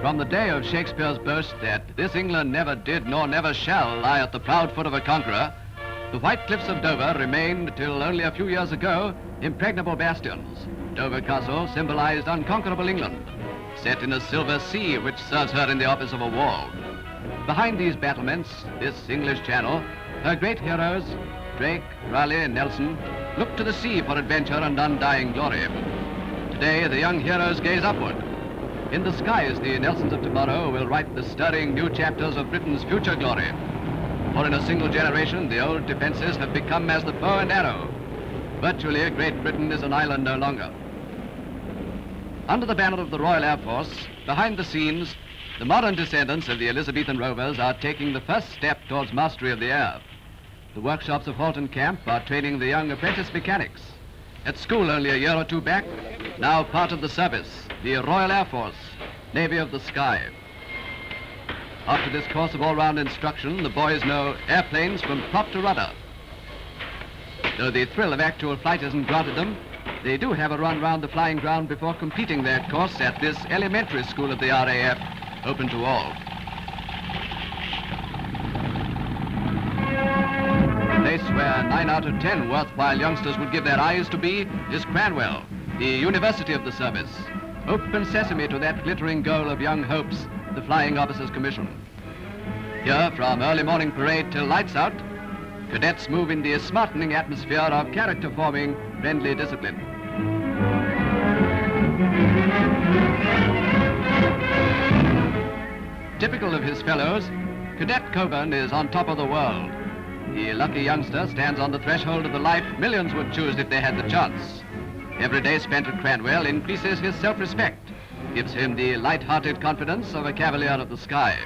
From the day of Shakespeare's boast that this England never did nor never shall lie at the proud foot of a conqueror, the white cliffs of Dover remained till only a few years ago impregnable bastions. Dover Castle symbolized unconquerable England, set in a silver sea which serves her in the office of a wall. Behind these battlements, this English channel, her great heroes, Drake, Raleigh, and Nelson, look to the sea for adventure and undying glory. Today, the young heroes gaze upward. In the skies, the Nelsons of tomorrow will write the stirring new chapters of Britain's future glory. For in a single generation, the old defenses have become as the bow and arrow. Virtually, Great Britain is an island no longer. Under the banner of the Royal Air Force, behind the scenes, the modern descendants of the Elizabethan rovers are taking the first step towards mastery of the air. The workshops of Halton Camp are training the young apprentice mechanics. At school only a year or two back, now part of the service, the Royal Air Force, Navy of the Sky. After this course of all-round instruction, the boys know airplanes from prop to rudder. Though the thrill of actual flight isn't granted them, they do have a run round the flying ground before completing their course at this elementary school of the RAF, open to all. The place where 9 out of 10 worthwhile youngsters would give their eyes to be is Cranwell, the University of the service. Open sesame to that glittering goal of young hopes, the Flying Officers Commission. Here, from early morning parade till lights out, cadets move in the smartening atmosphere of character-forming, friendly discipline. Typical of his fellows, Cadet Coburn is on top of the world. The lucky youngster stands on the threshold of the life millions would choose if they had the chance. Every day spent at Cranwell increases his self-respect, gives him the light-hearted confidence of a cavalier of the sky.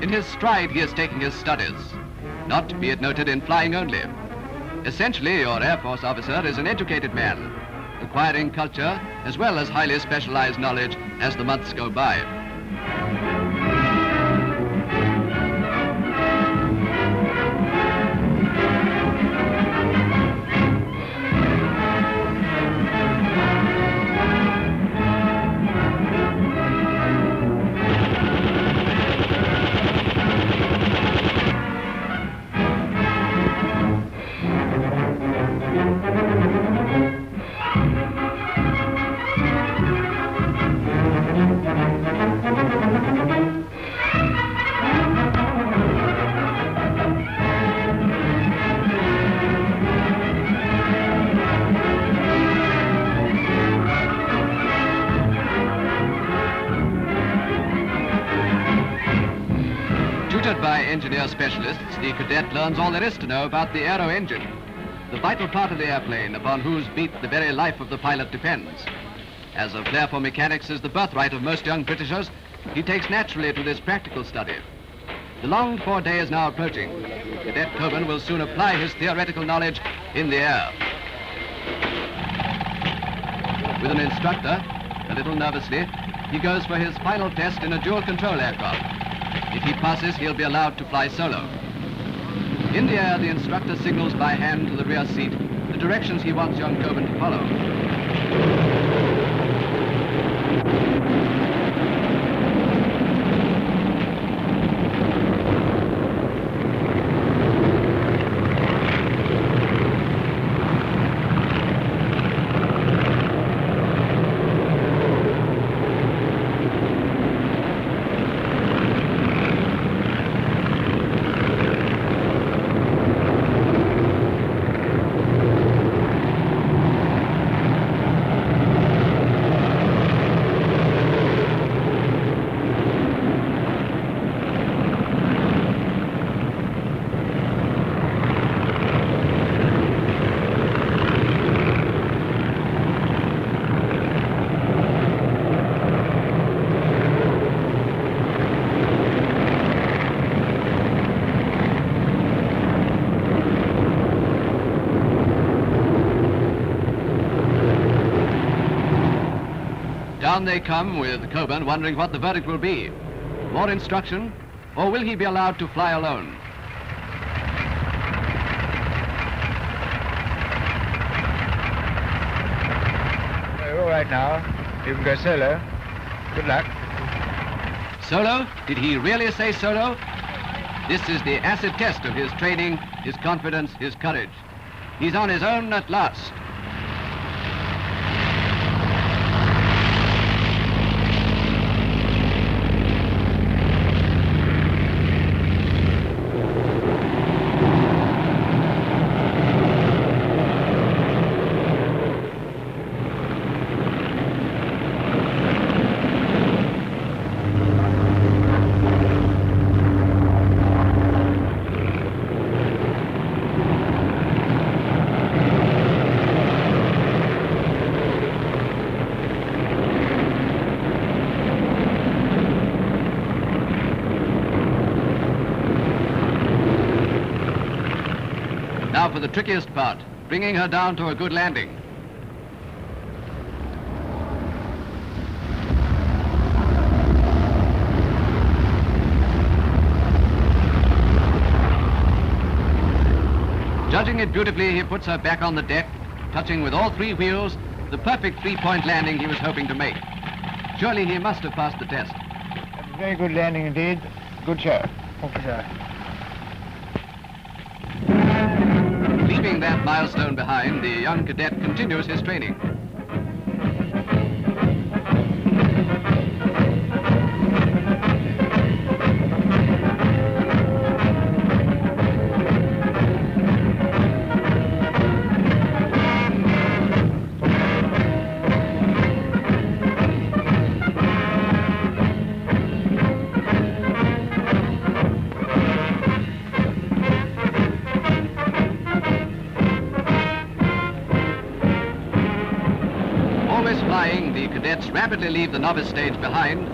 In his stride, he is taking his studies, not, be it noted, in flying only. Essentially, your Air Force officer is an educated man, acquiring culture as well as highly specialized knowledge as the months go by. By engineer specialists, the cadet learns all there is to know about the aero engine, the vital part of the airplane upon whose beat the very life of the pilot depends. As a flair for mechanics is the birthright of most young Britishers, he takes naturally to this practical study. The longed-for day is now approaching. Cadet Coburn will soon apply his theoretical knowledge in the air. With an instructor, a little nervously, he goes for his final test in a dual-control aircraft. If he passes, he'll be allowed to fly solo. In the air, the instructor signals by hand to the rear seat the directions he wants young Coburn to follow. Down they come, with Coburn wondering what the verdict will be. More instruction, or will he be allowed to fly alone? All right now, you can go solo. Good luck. Solo? Did he really say solo? This is the acid test of his training, his confidence, his courage. He's on his own at last. Now for the trickiest part, bringing her down to a good landing. Judging it beautifully, he puts her back on the deck, touching with all three wheels the perfect three-point landing he was hoping to make. Surely he must have passed the test. A very good landing indeed. Good show. Okay, sir. Leaving that milestone behind, the young cadet continues his training. Flying, the cadets rapidly leave the novice stage behind,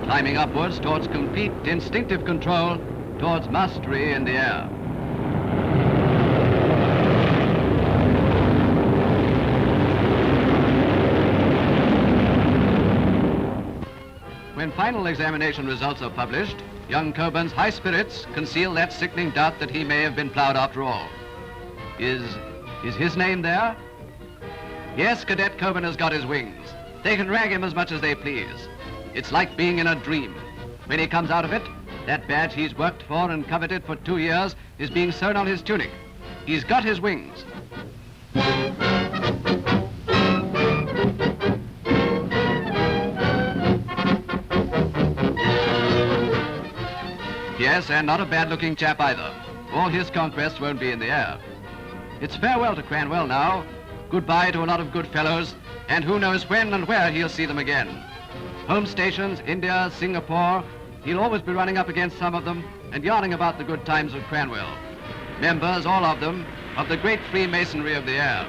climbing upwards towards complete instinctive control, towards mastery in the air. When final examination results are published, young Coburn's high spirits conceal that sickening doubt that he may have been ploughed after all. Is his name there? Yes, Cadet Coburn has got his wings. They can rag him as much as they please. It's like being in a dream. When he comes out of it, that badge he's worked for and coveted for 2 years is being sewn on his tunic. He's got his wings. Yes, and not a bad-looking chap either. All his conquests won't be in the air. It's farewell to Cranwell now. Goodbye to a lot of good fellows, and who knows when and where he'll see them again. Home stations, India, Singapore, he'll always be running up against some of them and yarning about the good times of Cranwell. Members, all of them, of the great Freemasonry of the air.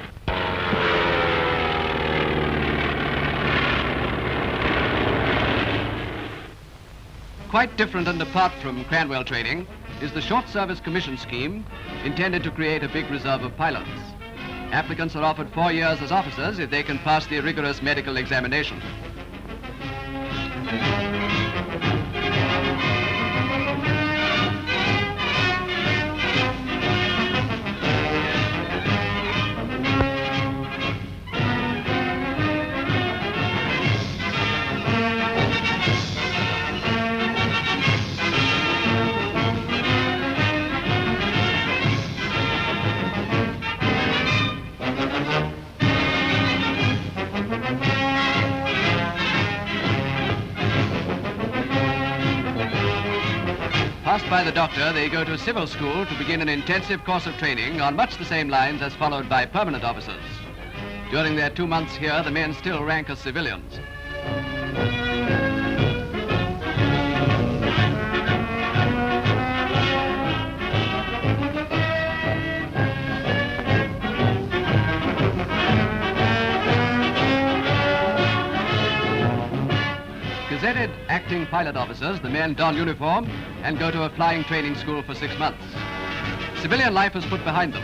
Quite different and apart from Cranwell training is the short service commission scheme intended to create a big reserve of pilots. Applicants are offered 4 years as officers if they can pass the rigorous medical examination. Passed by the doctor, they go to civil school to begin an intensive course of training on much the same lines as followed by permanent officers. During their 2 months here, the men still rank as civilians. Gazetted acting pilot officers, the men don uniform and go to a flying training school for 6 months. Civilian life is put behind them.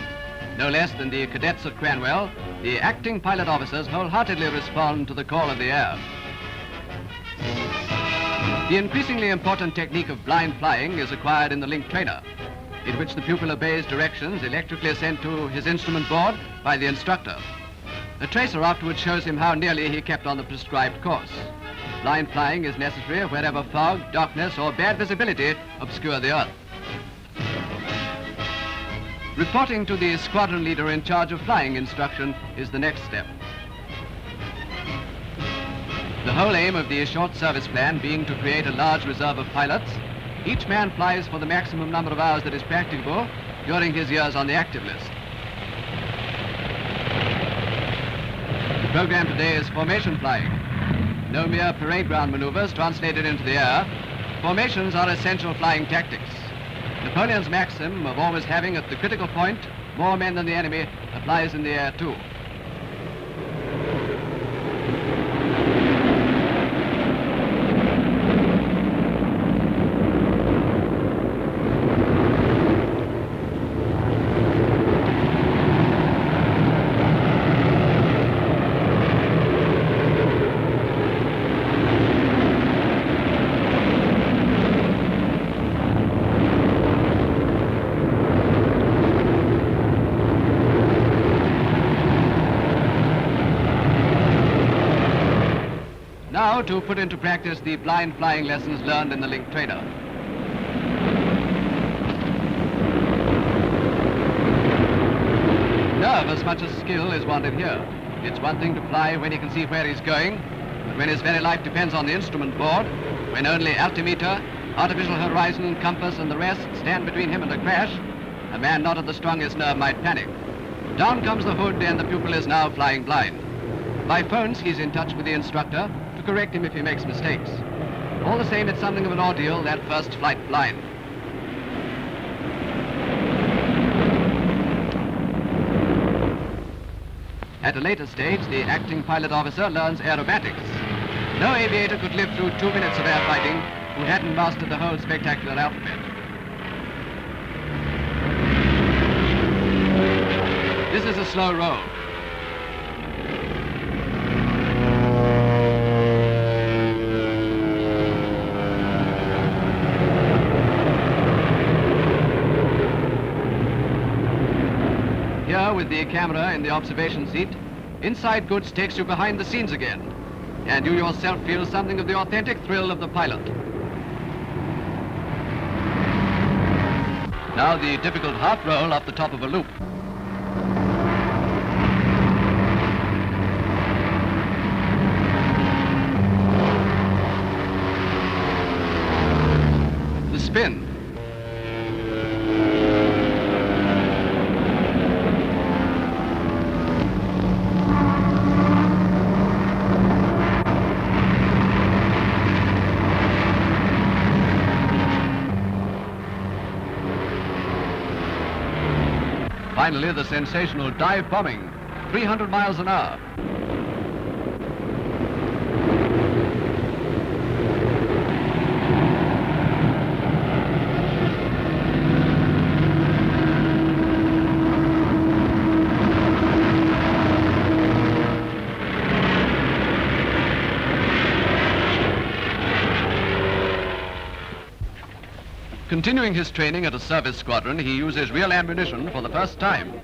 No less than the cadets at Cranwell, the acting pilot officers wholeheartedly respond to the call of the air. The increasingly important technique of blind flying is acquired in the link trainer, in which the pupil obeys directions electrically sent to his instrument board by the instructor. A tracer afterwards shows him how nearly he kept on the prescribed course. Blind flying is necessary wherever fog, darkness, or bad visibility obscure the earth. Reporting to the squadron leader in charge of flying instruction is the next step. The whole aim of the short service plan being to create a large reserve of pilots, each man flies for the maximum number of hours that is practicable during his years on the active list. The program today is formation flying. No mere parade ground maneuvers translated into the air. Formations are essential flying tactics. Napoleon's maxim of always having at the critical point more men than the enemy applies in the air too. Now to put into practice the blind flying lessons learned in the Link Trainer. Nerve as much as skill is wanted here. It's one thing to fly when he can see where he's going, but when his very life depends on the instrument board, when only altimeter, artificial horizon, compass, and the rest stand between him and a crash, a man not at the strongest nerve might panic. Down comes the hood and the pupil is now flying blind. By phones, he's in touch with the instructor to correct him if he makes mistakes. All the same, it's something of an ordeal, that first flight blind. At a later stage, the acting pilot officer learns aerobatics. No aviator could live through 2 minutes of air fighting who hadn't mastered the whole spectacular alphabet. This is a slow roll. With the camera in the observation seat, Inside Goods takes you behind the scenes again, and you yourself feel something of the authentic thrill of the pilot. Now the difficult half roll off the top of a loop. The spin. Finally, the sensational dive bombing, 300 miles an hour. Continuing his training at a service squadron, he uses real ammunition for the first time.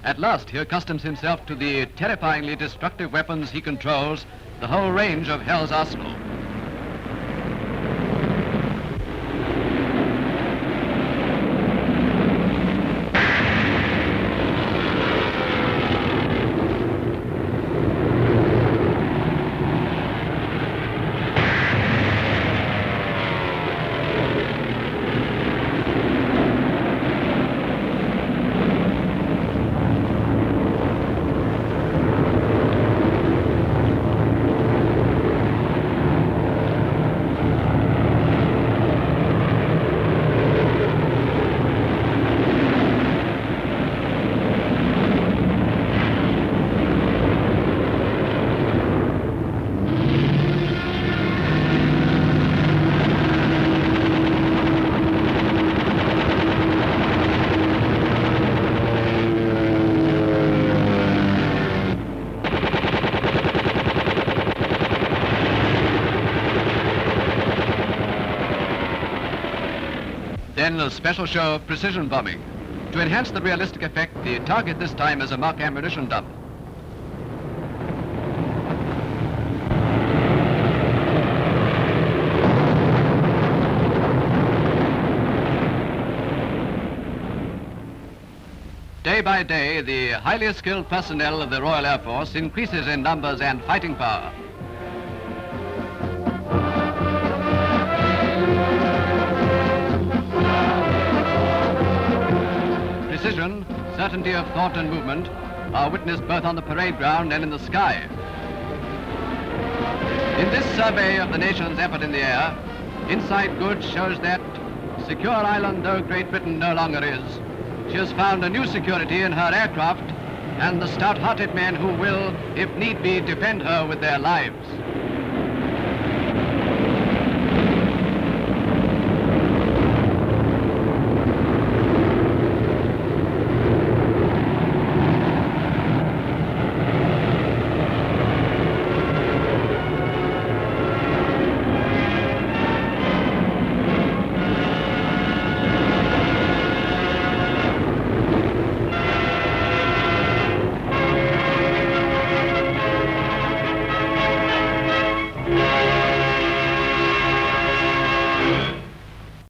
At last, he accustoms himself to the terrifyingly destructive weapons he controls, the whole range of hell's arsenal. Then a special show of precision bombing. To enhance the realistic effect, the target this time is a mock ammunition dump. Day by day, the highly skilled personnel of the Royal Air Force increases in numbers and fighting power. Precision, certainty of thought and movement are witnessed both on the parade ground and in the sky. In this survey of the nation's effort in the air, Inside Goods shows that, secure island though Great Britain no longer is, she has found a new security in her aircraft and the stout-hearted men who will, if need be, defend her with their lives.